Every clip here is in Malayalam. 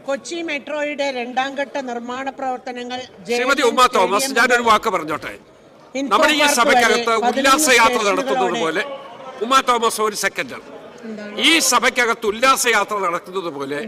കൊച്ചി മെട്രോയുടെ രണ്ടാം ഘട്ട നിർമ്മാണ പ്രവർത്തനങ്ങൾ ശ്രീമതി ഉമ്മ തോമസ്, ഞാനൊരു വാക്ക് പറഞ്ഞോട്ടെ. നമ്മൾ ഈ സഭയ്ക്കകത്ത് ഉല്ലാസയാത്ര നടത്തുന്നത് പോലെ, ഉമ്മ തോമസ് ഒരു സെക്കൻഡ്, ഈ സഭയ്ക്കകത്ത് ഉല്ലാസയാത്ര നടത്തുന്നത് പോലെ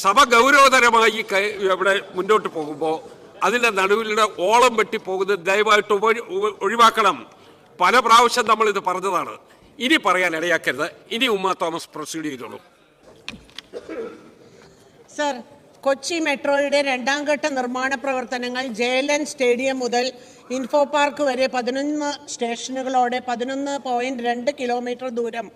സഭ ഗൗരവതരമായി ഇവിടെ മുന്നോട്ട് പോകുമ്പോൾ അതിന്റെ നടുവിലൂടെ ഓളം വെട്ടിപ്പോകുന്നത് ദയവായിട്ട് ഒഴിവാക്കണം. പല പ്രാവശ്യം നമ്മൾ ഇത് പറഞ്ഞതാണ്. ഇനി പറയാൻ ഇടയാക്കരുത്. ഇനി ഉമ്മ തോമസ് പ്രൊസീഡ് ചെയ്തോളൂ. സർ, കൊച്ചി മെട്രോയുടെ രണ്ടാം ഘട്ട നിർമ്മാണ പ്രവർത്തനങ്ങൾ ജയലൻ സ്റ്റേഡിയം മുതൽ ഇൻഫോ പാർക്ക് വരെ 11 സ്റ്റേഷനുകളോടെ 11.2 കിലോമീറ്റർ ദൂരം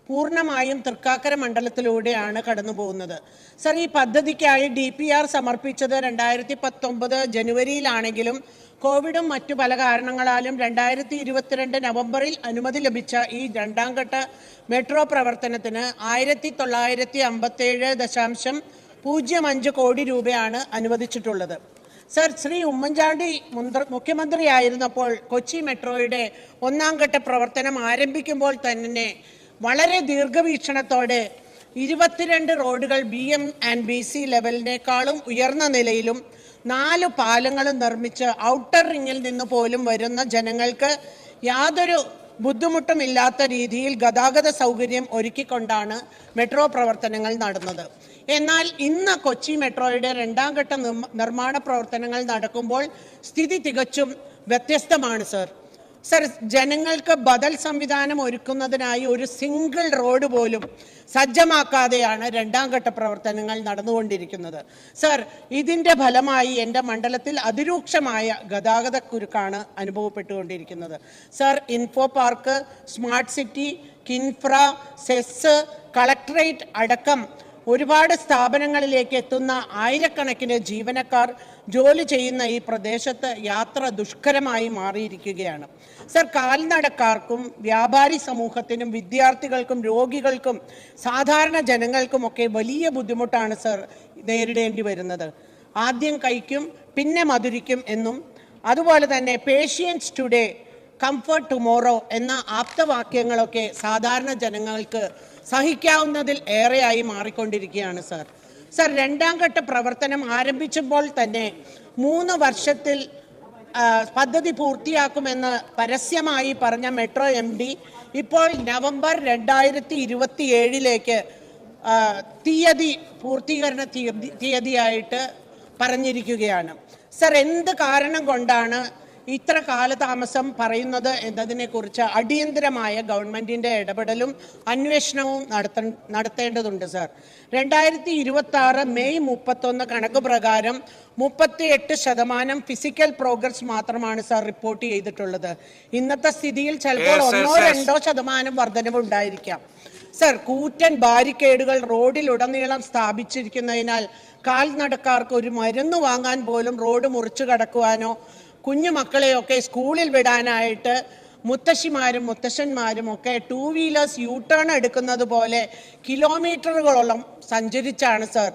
പൂർണ്ണമായും തൃക്കാക്കര മണ്ഡലത്തിലൂടെയാണ് കടന്നു പോകുന്നത്. സർ, ഈ പദ്ധതിക്കായി DPR സമർപ്പിച്ചത് 2019 ജനുവരിയിലാണെങ്കിലും കോവിഡും മറ്റു പല കാരണങ്ങളാലും 2022 നവംബറിൽ അനുമതി ലഭിച്ച ഈ രണ്ടാം ഘട്ട മെട്രോ പ്രവർത്തനത്തിന് 1957.05 കോടി രൂപയാണ് അനുവദിച്ചിട്ടുള്ളത്. സർ, ശ്രീ ഉമ്മൻചാണ്ടി മുഖ്യമന്ത്രിയായിരുന്നപ്പോൾ കൊച്ചി മെട്രോയുടെ ഒന്നാം ഘട്ട പ്രവർത്തനം ആരംഭിക്കുമ്പോൾ തന്നെ വളരെ ദീർഘവീക്ഷണത്തോടെ 22 റോഡുകൾ BM&BC ലെവലിനേക്കാളും ഉയർന്ന നിലയിലും 4 പാലങ്ങളും നിർമ്മിച്ച് ഔട്ടർ റിങ്ങിൽ നിന്ന് പോലും വരുന്ന ജനങ്ങൾക്ക് യാതൊരു ബുദ്ധിമുട്ടുമില്ലാത്ത രീതിയിൽ ഗതാഗത സൗകര്യം ഒരുക്കിക്കൊണ്ടാണ് മെട്രോ പ്രവർത്തനങ്ങൾ നടന്നത്. എന്നാൽ ഇന്ന് കൊച്ചി മെട്രോയുടെ രണ്ടാം ഘട്ട നിർമ്മാണ പ്രവർത്തനങ്ങൾ നടക്കുമ്പോൾ സ്ഥിതി തികച്ചും വ്യത്യസ്തമാണ്. സർ, ജനങ്ങൾക്ക് ബദൽ സംവിധാനം ഒരുക്കുന്നതിനായി ഒരു സിംഗിൾ റോഡ് പോലും സജ്ജമാക്കാതെയാണ് രണ്ടാം ഘട്ട പ്രവർത്തനങ്ങൾ നടന്നുകൊണ്ടിരിക്കുന്നത്. സർ, ഇതിന്റെ ഫലമായി എൻ്റെ മണ്ഡലത്തിൽ അതിരൂക്ഷമായ ഗതാഗതക്കുരുക്കാണ് അനുഭവപ്പെട്ടുകൊണ്ടിരിക്കുന്നത്. Sir, info park, smart city, KINFRA, SEZ, collectorate അടക്കം ഒരുപാട് സ്ഥാപനങ്ങളിലേക്ക് എത്തുന്ന ആയിരക്കണക്കിന് ജീവനക്കാർ ജോലി ചെയ്യുന്ന ഈ പ്രദേശത്ത് യാത്ര ദുഷ്കരമായി മാറിയിരിക്കുകയാണ്. സർ, കാൽനടക്കാർക്കും വ്യാപാരി സമൂഹത്തിനും വിദ്യാർത്ഥികൾക്കും രോഗികൾക്കും സാധാരണ ജനങ്ങൾക്കുമൊക്കെ വലിയ ബുദ്ധിമുട്ടാണ് സർ നേരിടേണ്ടി വരുന്നത്. ആദ്യം കഴിക്കും പിന്നെ മധുരിക്കും എന്നും അതുപോലെ തന്നെ പേഷ്യൻസ് ടുഡേ കംഫർട്ട് ടുമോറോ എന്ന ആപ്തവാക്യങ്ങളൊക്കെ സാധാരണ ജനങ്ങൾക്ക് സഹിക്കാവുന്നതിൽ ഏറെയായി മാറിക്കൊണ്ടിരിക്കുകയാണ്. സർ, രണ്ടാം ഘട്ട പ്രവർത്തനം ആരംഭിച്ചപ്പോൾ തന്നെ 3 വർഷത്തിൽ പദ്ധതി പൂർത്തിയാക്കുമെന്ന് പരസ്യമായി പറഞ്ഞ മെട്രോ MD ഇപ്പോൾ നവംബർ 2027 പൂർത്തീകരണ തീയതിയായിട്ട് പറഞ്ഞിരിക്കുകയാണ്. സർ, എന്ത് കാരണം കൊണ്ടാണ് ഇത്ര കാലതാമസം പറയുന്നത് എന്നതിനെക്കുറിച്ച് അടിയന്തരമായ ഗവൺമെന്റിന്റെ ഇടപെടലും അന്വേഷണവും നടത്തേണ്ടതുണ്ട്. സർ, 2026 മെയ് 31 കണക്ക് പ്രകാരം 38% ഫിസിക്കൽ പ്രോഗ്രസ് മാത്രമാണ് സർ റിപ്പോർട്ട് ചെയ്തിട്ടുള്ളത്. ഇന്നത്തെ സ്ഥിതിയിൽ ചിലപ്പോൾ 1-2% വർധനവുണ്ടായിരിക്കാം. സർ, കൂറ്റൻ ബാരിക്കേഡുകൾ റോഡിലുടനീളം സ്ഥാപിച്ചിരിക്കുന്നതിനാൽ കാൽനടക്കാർക്ക് ഒരു മരുന്ന് വാങ്ങാൻ പോലും റോഡ് മുറിച്ചു കടക്കുവാനോ കുഞ്ഞുമക്കളെയൊക്കെ സ്കൂളിൽ വിടാനായിട്ട് മുത്തശ്ശിമാരും മുത്തശ്ശന്മാരും ഒക്കെ 2 വീലേഴ്സ് U-ടേൺ എടുക്കുന്നത് പോലെ കിലോമീറ്ററുകളോളം സഞ്ചരിച്ചാണ് സർ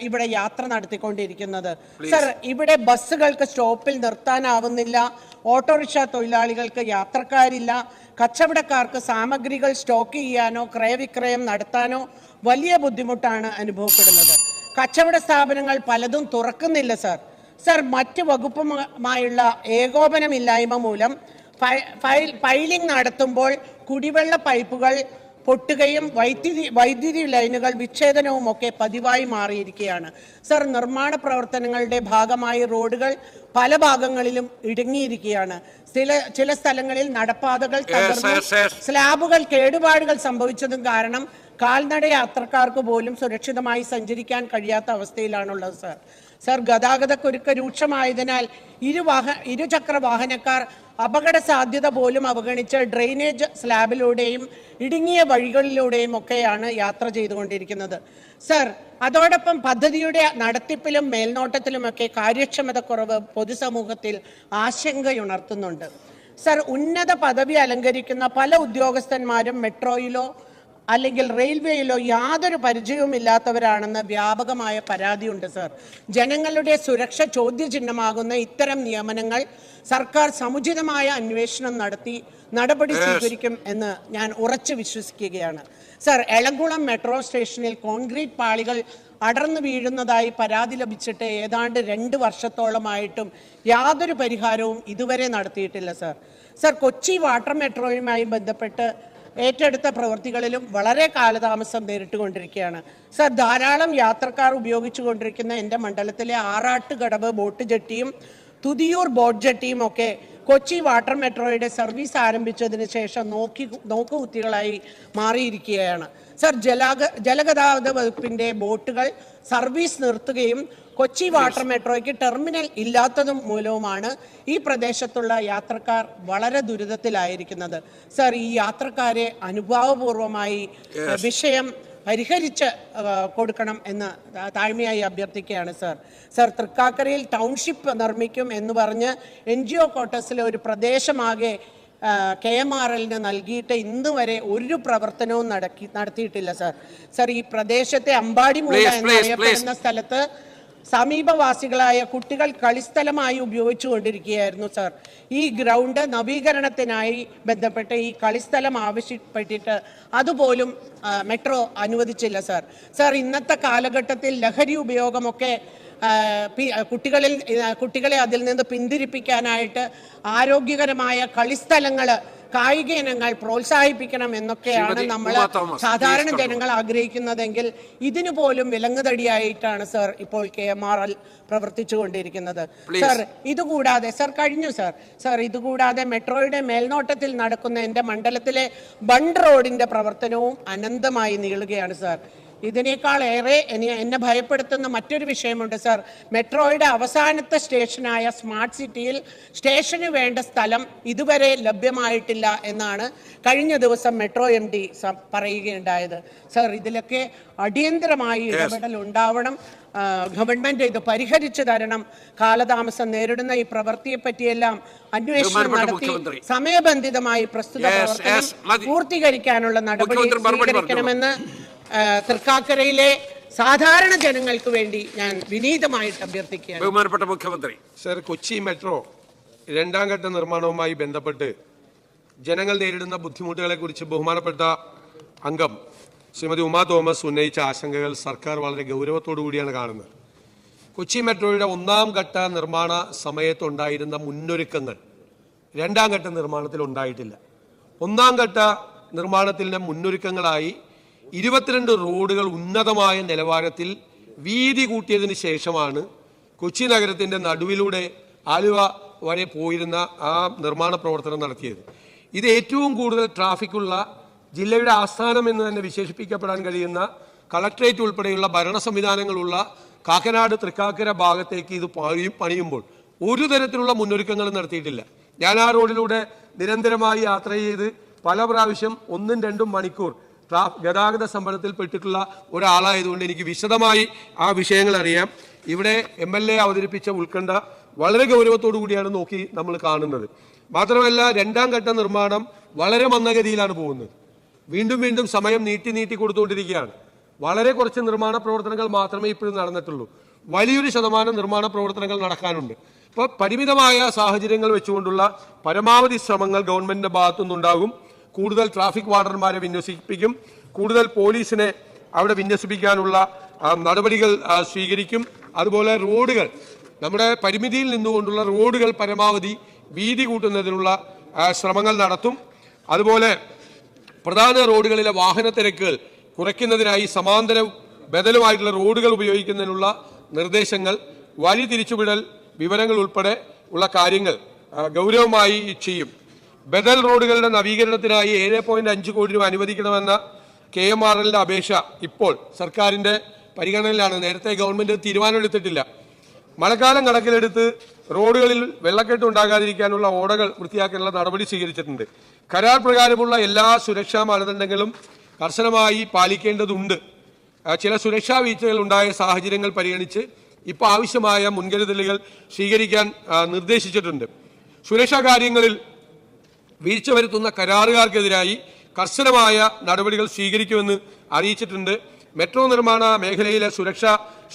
ഇവിടെ യാത്ര നടത്തിക്കൊണ്ടിരിക്കുന്നത്. സർ, ഇവിടെ ബസ്സുകൾക്ക് സ്റ്റോപ്പിൽ നിർത്താനാവുന്നില്ല, ഓട്ടോറിക്ഷ തൊഴിലാളികൾക്ക് യാത്രക്കാരില്ല, കച്ചവടക്കാർക്ക് സാമഗ്രികൾ സ്റ്റോക്ക് ചെയ്യാനോ ക്രയവിക്രയം നടത്താനോ വലിയ ബുദ്ധിമുട്ടാണ് അനുഭവപ്പെടുന്നത്. കച്ചവട സ്ഥാപനങ്ങൾ പലതും തുറക്കുന്നില്ല. സർ, മറ്റ് വകുപ്പുമായുള്ള ഏകോപനമില്ലായ്മ മൂലം ഫയലിംഗ് നടത്തുമ്പോൾ കുടിവെള്ള പൈപ്പുകൾ പൊട്ടുകയും വൈദ്യുതി ലൈനുകൾ വിച്ഛേദനവും ഒക്കെ പതിവായി മാറിയിരിക്കുകയാണ്. സർ, നിർമ്മാണ പ്രവർത്തനങ്ങളുടെ ഭാഗമായി റോഡുകൾ പല ഭാഗങ്ങളിലും ഇടുങ്ങിയിരിക്കുകയാണ്. ചില സ്ഥലങ്ങളിൽ നടപ്പാതകൾ തകർന്നു സ്ലാബുകൾ കേടുപാടുകൾ സംഭവിച്ചതും കാരണം കാൽനട യാത്രക്കാർക്ക് പോലും സുരക്ഷിതമായി സഞ്ചരിക്കാൻ കഴിയാത്ത അവസ്ഥയിലാണുള്ളത്. സർ, ഗതാഗതക്കുരുക്ക് രൂക്ഷമായതിനാൽ ഇരുചക്ര വാഹനക്കാർ അപകട സാധ്യത പോലും അവഗണിച്ച് ഡ്രെയിനേജ് സ്ലാബിലൂടെയും ഇടുങ്ങിയ വഴികളിലൂടെയും ഒക്കെയാണ് യാത്ര ചെയ്തുകൊണ്ടിരിക്കുന്നത്. സർ, അതോടൊപ്പം പദ്ധതിയുടെ നടത്തിപ്പിലും മേൽനോട്ടത്തിലുമൊക്കെ കാര്യക്ഷമതക്കുറവ് പൊതുസമൂഹത്തിൽ ആശങ്കയുണർത്തുന്നുണ്ട്. സർ, ഉന്നത പദവി അലങ്കരിക്കുന്ന പല ഉദ്യോഗസ്ഥന്മാരും മെട്രോയിലോ അല്ലെങ്കിൽ റെയിൽവേയിലോ യാതൊരു പരിചയവുമില്ലാത്തവരാണെന്ന് വ്യാപകമായ പരാതിയുണ്ട്. സർ, ജനങ്ങളുടെ സുരക്ഷ ചോദ്യചിഹ്നമാകുന്ന ഇത്തരം നിയമനങ്ങൾ സർക്കാർ സമുചിതമായ അന്വേഷണം നടത്തി നടപടി സ്വീകരിക്കും എന്ന് ഞാൻ ഉറച്ചു വിശ്വസിക്കുകയാണ്. സർ, എളംകുളം മെട്രോ സ്റ്റേഷനിൽ കോൺക്രീറ്റ് പാളികൾ അടർന്നു വീഴുന്നതായി പരാതി ലഭിച്ചിട്ട് ഏതാണ്ട് 2 വർഷത്തോളമായിട്ടും യാതൊരു പരിഹാരവും ഇതുവരെ നടത്തിയിട്ടില്ല സർ. സർ, കൊച്ചി വാട്ടർ മെട്രോയുമായി ബന്ധപ്പെട്ട് ഏറ്റെടുത്ത പ്രവൃത്തികളിലും വളരെ കാലതാമസം നേരിട്ടുകൊണ്ടിരിക്കുകയാണ് സർ. ധാരാളം യാത്രക്കാർ ഉപയോഗിച്ചുകൊണ്ടിരിക്കുന്ന എൻ്റെ മണ്ഡലത്തിലെ ആറാട്ടുകടവ് ബോട്ട് ജെട്ടിയും തുതിയൂർ ബോട്ട് ജെട്ടിയും ഒക്കെ കൊച്ചി വാട്ടർ മെട്രോയുടെ സർവീസ് ആരംഭിച്ചതിന് ശേഷം നോക്കുകുത്തികളായി മാറിയിരിക്കുകയാണ് സർ. ജലഗതാഗത വകുപ്പിൻ്റെ ബോട്ടുകൾ സർവീസ് നിർത്തുകയും കൊച്ചി വാട്ടർ മെട്രോയ്ക്ക് ടെർമിനൽ ഇല്ലാത്തതും മൂലവുമാണ് ഈ പ്രദേശത്തുള്ള യാത്രക്കാർ വളരെ ദുരിതത്തിലായിരിക്കുന്നത് സർ. ഈ യാത്രക്കാരെ അനുഭാവപൂർവമായി വിഷയം പരിഹരിച്ച് കൊടുക്കണം എന്ന് താഴ്മയായി അഭ്യർത്ഥിക്കുകയാണ് സർ. സർ, തൃക്കാക്കരയിൽ ടൗൺഷിപ്പ് നിർമ്മിക്കും എന്ന് പറഞ്ഞ് NGO ക്വാർട്ടേഴ്സിലെ ഒരു പ്രദേശമാകെ KMRL നൽകിയിട്ട് ഇന്ന് വരെ ഒരു പ്രവർത്തനവും നടത്തിയിട്ടില്ല സർ. സർ, ഈ പ്രദേശത്തെ അമ്പാടിമൂല എന്നറിയപ്പെടുന്ന സ്ഥലത്ത് സമീപവാസികളായ കുട്ടികൾ കളിസ്ഥലമായി ഉപയോഗിച്ചുകൊണ്ടിരിക്കുകയായിരുന്നു സർ. ഈ ഗ്രൗണ്ട് നവീകരണത്തിനായി ബന്ധപ്പെട്ട് ഈ കളിസ്ഥലം ആവശ്യപ്പെട്ടിട്ട് അതുപോലും മെട്രോ അനുവദിച്ചില്ല സർ. സർ, ഇന്നത്തെ കാലഘട്ടത്തിൽ ലഹരി ഉപയോഗമൊക്കെ കുട്ടികളെ അതിൽ നിന്ന് പിന്തിരിപ്പിക്കാനായിട്ട് ആരോഗ്യകരമായ കളിസ്ഥലങ്ങൾ, കായിക ഇനങ്ങൾ പ്രോത്സാഹിപ്പിക്കണം എന്നൊക്കെയാണ് നമ്മൾ സാധാരണ ജനങ്ങൾ ആഗ്രഹിക്കുന്നതെങ്കിൽ ഇതിനു പോലും വിലങ്ങുതടിയായിട്ടാണ് സർ ഇപ്പോൾ KMRL പ്രവർത്തിച്ചുകൊണ്ടിരിക്കുന്നത് സർ. ഇതുകൂടാതെ സർ കഴിഞ്ഞു സർ. സർ, ഇതുകൂടാതെ മെട്രോയുടെ മേൽനോട്ടത്തിൽ നടക്കുന്ന എൻ്റെ മണ്ഡലത്തിലെ ബണ്ട് റോഡിന്റെ പ്രവർത്തനവും അനന്തമായി നീളുകയാണ് സർ. ഇതിനേക്കാൾ ഏറെ എന്നെ ഭയപ്പെടുത്തുന്ന മറ്റൊരു വിഷയമുണ്ട് സർ. മെട്രോയുടെ അവസാനത്തെ സ്റ്റേഷനായ സ്മാർട്ട് സിറ്റിയിൽ സ്റ്റേഷന് വേണ്ട സ്ഥലം ഇതുവരെ ലഭ്യമായിട്ടില്ല എന്നാണ് കഴിഞ്ഞ ദിവസം മെട്രോ MD പറയുകയുണ്ടായത് സർ. ഇതിലൊക്കെ അടിയന്തരമായി ഇടപെടൽ ഉണ്ടാവണം. ഗവൺമെന്റ് ഇത് പരിഹരിച്ചു തരണം. കാലതാമസം നേരിടുന്ന ഈ പ്രവൃത്തിയെ പറ്റിയെല്ലാം അന്വേഷണം നടത്തി സമയബന്ധിതമായി പ്രസ്തുത പ്രവർത്തനം പൂർത്തീകരിക്കാനുള്ള നടപടി സ്വീകരിക്കണമെന്ന് തൃക്കാക്കരയിലെ സാധാരണ ജനങ്ങൾക്ക് വേണ്ടി ഞാൻ വിനീതമായിട്ട് അഭ്യർത്ഥിക്കുകയാണ്. ബഹുമാനപ്പെട്ട മുഖ്യമന്ത്രി സർ, കൊച്ചി മെട്രോ 2ാം ഘട്ട നിർമ്മാണവുമായി ബന്ധപ്പെട്ട് ജനങ്ങൾ നേരിടുന്ന ബുദ്ധിമുട്ടുകളെ കുറിച്ച് ബഹുമാനപ്പെട്ട അംഗം ശ്രീമതി ഉമാ തോമസ് ഉന്നയിച്ച ആശങ്കകൾ സർക്കാർ വളരെ ഗൗരവത്തോടു കൂടിയാണ് കാണുന്നത്. കൊച്ചി മെട്രോയുടെ 1ാം ഘട്ട നിർമ്മാണ സമയത്തുണ്ടായിരുന്ന മുന്നൊരുക്കങ്ങൾ 2ാം ഘട്ട നിർമ്മാണത്തിൽ ഉണ്ടായിട്ടില്ല. 1ാം ഘട്ട നിർമ്മാണത്തിൻ്റെ മുന്നൊരുക്കങ്ങളായി 22 റോഡുകൾ ഉന്നതമായ നിലവാരത്തിൽ വീതി കൂട്ടിയതിന് ശേഷമാണ് കൊച്ചി നഗരത്തിൻ്റെ നടുവിലൂടെ ആലുവ വരെ പോയിരുന്ന ആ നിർമ്മാണ പ്രവർത്തനം നടത്തിയത്. ഇത് ഏറ്റവും കൂടുതൽ ട്രാഫിക്കുള്ള ജില്ലയുടെ ആസ്ഥാനം എന്ന് തന്നെ വിശേഷിപ്പിക്കപ്പെടാൻ കഴിയുന്ന കളക്ട്രേറ്റ് ഉൾപ്പെടെയുള്ള ഭരണ സംവിധാനങ്ങളുള്ള കാക്കനാട് തൃക്കാക്കര ഭാഗത്തേക്ക് ഇത് പണിയുമ്പോൾ ഒരു തരത്തിലുള്ള മുന്നൊരുക്കങ്ങളും നടത്തിയിട്ടില്ല. ഞാൻ ആ റോഡിലൂടെ നിരന്തരമായി യാത്ര ചെയ്ത് പല പ്രാവശ്യം 1-2 മണിക്കൂർ ഗതാഗത സമ്പർക്കത്തിൽ പെട്ടിട്ടുള്ള ഒരാളായതുകൊണ്ട് എനിക്ക് വിശദമായി ആ വിഷയങ്ങൾ അറിയാം. ഇവിടെ MLA അവതരിപ്പിച്ച ഉത്കണ്ഠ വളരെ ഗൗരവത്തോടു കൂടിയാണ് നമ്മൾ കാണുന്നത്. മാത്രമല്ല 2ാം ഘട്ട നിർമ്മാണം വളരെ മന്ദഗതിയിലാണ് പോകുന്നത്. വീണ്ടും സമയം നീട്ടി കൊടുത്തുകൊണ്ടിരിക്കുകയാണ്. വളരെ കുറച്ച് നിർമ്മാണ പ്രവർത്തനങ്ങൾ മാത്രമേ ഇപ്പോഴും നടന്നിട്ടുള്ളൂ. വലിയൊരു ശതമാനം നിർമ്മാണ പ്രവർത്തനങ്ങൾ നടക്കാനുണ്ട്. അപ്പോൾ പരിമിതമായ സാഹചര്യങ്ങൾ വെച്ചുകൊണ്ടുള്ള പരമാവധി ശ്രമങ്ങൾ ഗവൺമെന്റിന്റെ ഭാഗത്തുനിന്നുണ്ടാകും. കൂടുതൽ ട്രാഫിക് വാർഡന്മാരെ വിന്യസിപ്പിക്കും. കൂടുതൽ പോലീസിനെ അവിടെ വിന്യസിപ്പിക്കാനുള്ള നടപടികൾ സ്വീകരിക്കും. അതുപോലെ റോഡുകൾ, നമ്മുടെ പരിമിതിയിൽ നിന്നുകൊണ്ടുള്ള റോഡുകൾ പരമാവധി വീതി കൂട്ടുന്നതിനുള്ള ശ്രമങ്ങൾ നടത്തും. അതുപോലെ പ്രധാന റോഡുകളിലെ വാഹന തിരക്കുകൾ കുറയ്ക്കുന്നതിനായി സമാന്തര ബദലുമായിട്ടുള്ള റോഡുകൾ ഉപയോഗിക്കുന്നതിനുള്ള നിർദ്ദേശങ്ങൾ, വഴി തിരിച്ചുവിടൽ വിവരങ്ങൾ ഉൾപ്പെടെ ഉള്ള കാര്യങ്ങൾ ഗൗരവമായി ചെയ്യും. ബദൽ റോഡുകളുടെ നവീകരണത്തിനായി 7.5 കോടി രൂപ അനുവദിക്കണമെന്ന KMRL അപേക്ഷ ഇപ്പോൾ സർക്കാരിന്റെ പരിഗണനയിലാണ്. നേരത്തെ ഗവൺമെന്റ് തീരുമാനമെടുത്തിട്ടില്ല. മഴക്കാലം കണക്കിലെടുത്ത് റോഡുകളിൽ വെള്ളക്കെട്ട് ഉണ്ടാകാതിരിക്കാനുള്ള ഓടകൾ വൃത്തിയാക്കാനുള്ള നടപടി സ്വീകരിച്ചിട്ടുണ്ട്. കരാർ പ്രകാരമുള്ള എല്ലാ സുരക്ഷാ മാനദണ്ഡങ്ങളും കർശനമായി പാലിക്കേണ്ടതുണ്ട്. ചില സുരക്ഷാ വീഴ്ചകൾ ഉണ്ടായ സാഹചര്യങ്ങൾ പരിഗണിച്ച് ഇപ്പോൾ ആവശ്യമായ മുൻകരുതലുകൾ സ്വീകരിക്കാൻ നിർദ്ദേശിച്ചിട്ടുണ്ട്. സുരക്ഷാ കാര്യങ്ങളിൽ വീഴ്ച വരുത്തുന്ന കരാറുകാർക്കെതിരായി കർശനമായ നടപടികൾ സ്വീകരിക്കുമെന്ന് അറിയിച്ചിട്ടുണ്ട്. മെട്രോ നിർമ്മാണ മേഖലയിലെ സുരക്ഷ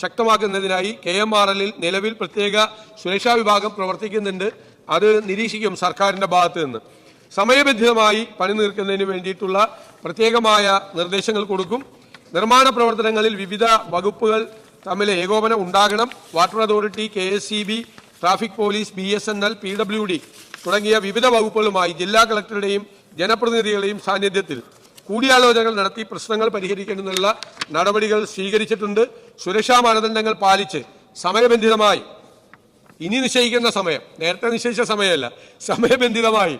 ശക്തമാക്കുന്നതിനായി KMRL നിലവിൽ പ്രത്യേക സുരക്ഷാ വിഭാഗം പ്രവർത്തിക്കുന്നുണ്ട്. അത് നിരീക്ഷിക്കും സർക്കാരിന്റെ ഭാഗത്ത് നിന്ന്. സമയബന്ധിതമായി പണി തീർക്കുന്നതിന് വേണ്ടിയിട്ടുള്ള പ്രത്യേകമായ നിർദ്ദേശങ്ങൾ കൊടുക്കും. നിർമ്മാണ പ്രവർത്തനങ്ങളിൽ വിവിധ വകുപ്പുകൾ തമ്മിൽ ഏകോപനം ഉണ്ടാകണം. Water authority, KSEB, traffic police, BSNL, PWD തുടങ്ങിയ വിവിധ വകുപ്പുകളുമായി ജില്ലാ കളക്ടറുടെയും ജനപ്രതിനിധികളുടെയും സാന്നിധ്യത്തിൽ കൂടിയാലോചനകൾ നടത്തി പ്രശ്നങ്ങൾ പരിഹരിക്കുന്നതിനുള്ള നടപടികൾ സ്വീകരിച്ചിട്ടുണ്ട്. സുരക്ഷാ മാനദണ്ഡങ്ങൾ പാലിച്ച് സമയബന്ധിതമായി ഇനി നിശ്ചയിക്കുന്ന സമയം, നേരത്തെ നിശ്ചയിച്ച സമയമല്ല, സമയബന്ധിതമായി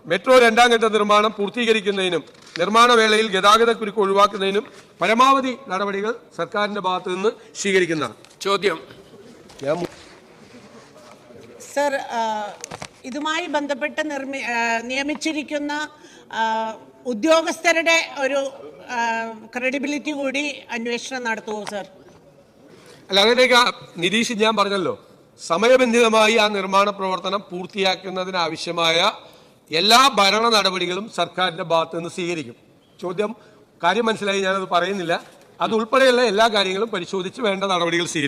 മെട്രോ 2ാം ഘട്ട നിർമ്മാണം പൂർത്തീകരിക്കുന്നതിനും നിർമ്മാണ വേളയിൽ ഗതാഗതക്കുരുക്ക് ഒഴിവാക്കുന്നതിനും പരമാവധി നടപടികൾ സർക്കാരിന്റെ ഭാഗത്തു നിന്ന് സ്വീകരിക്കുന്നതാണ്. ചോദ്യം. സർ, ഇതുമായി ബന്ധപ്പെട്ട് നിയമിച്ചിരിക്കുന്ന ഉദ്യോഗസ്ഥരുടെ ഒരു ക്രെഡിബിലിറ്റി കൂടി അന്വേഷണം നടത്തുമോ സർ? അല്ല, അതിലേക്ക് നിരീക്ഷിച്ച് ഞാൻ പറഞ്ഞല്ലോ, സമയബന്ധിതമായി ആ നിർമ്മാണ പ്രവർത്തനം പൂർത്തിയാക്കുന്നതിനാവശ്യമായ എല്ലാ ഭരണ നടപടികളും സർക്കാരിന്റെ ഭാഗത്തു നിന്ന് സ്വീകരിക്കും. ചോദ്യം കാര്യം മനസ്സിലായി, ഞാനത് പറയുന്നില്ല. അതുൾപ്പെടെയുള്ള എല്ലാ കാര്യങ്ങളും പരിശോധിച്ച് വേണ്ട നടപടികൾ സ്വീകരിക്കും.